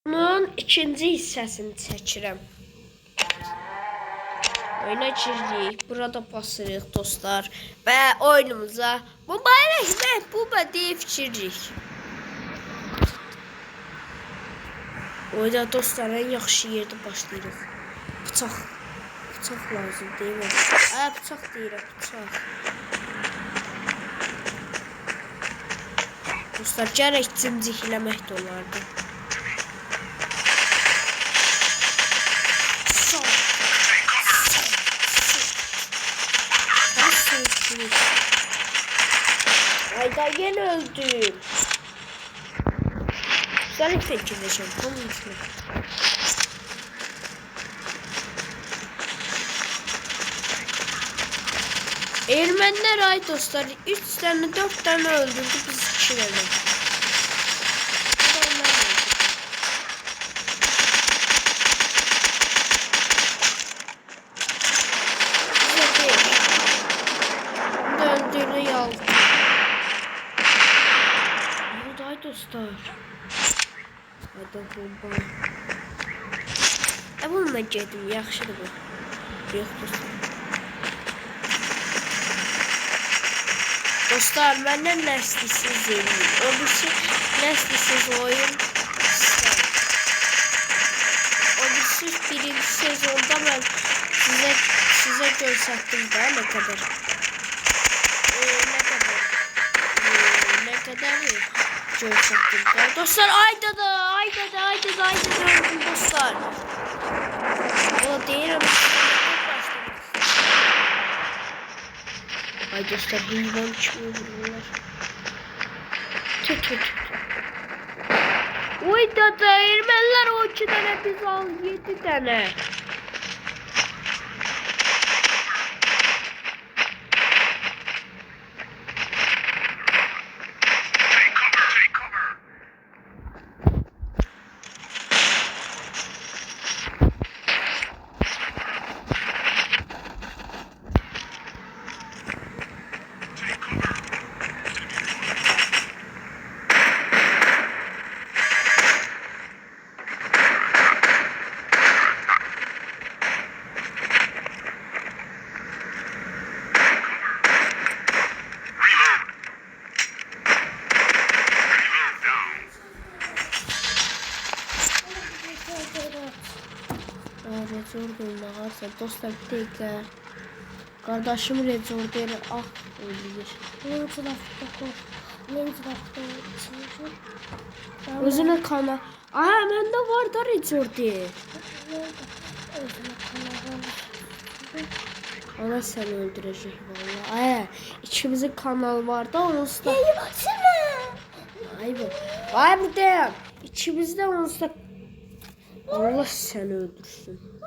Bunun ikinci hissəsini çəkirəm. Oyuna giririk. Burada basırıq dostlar. Və oyunumuza mübarək məhbuba deyib giririk. Oyunda dostlar en yaxşı yerdə başlayırıq. Bıçaq. Bıçaq lazım değil mi? Bıçaq deyirəm, bıçaq. Dostlar gərək cimcikləmək də olardı. Ayda yeni öldüm. Güzel fikirleşim. Bunun için. Ermeniler ay dostlar 3 tane 4 tane öldürdü biz 2 tane. Öldüğünü yaldı. Ay dostlar. Hadi bomba. Bununla gedim yaxşıdır bu. Yox dostlar. Dostlar məndən nəslisiz eləyim. O birisi nəslisiz oyun istər. O birisi birinci sezonda mən sizə göstərdim də nə qədər. Ne kadar göstərdim də. Dostlar ayda dostlar. O deyirəm. Ay dostlar bundan çıkıyorlar. Tüt. Oy da Ermeniler o 2 tane biz al 7 tane. Rezordayım ağarsa dostlar bir dakika. Kardeşim Rezordayı ölüyor. Ne tarafta koş. Ne tarafta çizim. Özüne kana. Aha bende var da Rezordayı. Özüne kana var. Ana seni öldürecek vallahi. İkimizin kanal var da onsuz da. Vay bu deyim. İkimizde onsuz da. Allah seni öldürsün.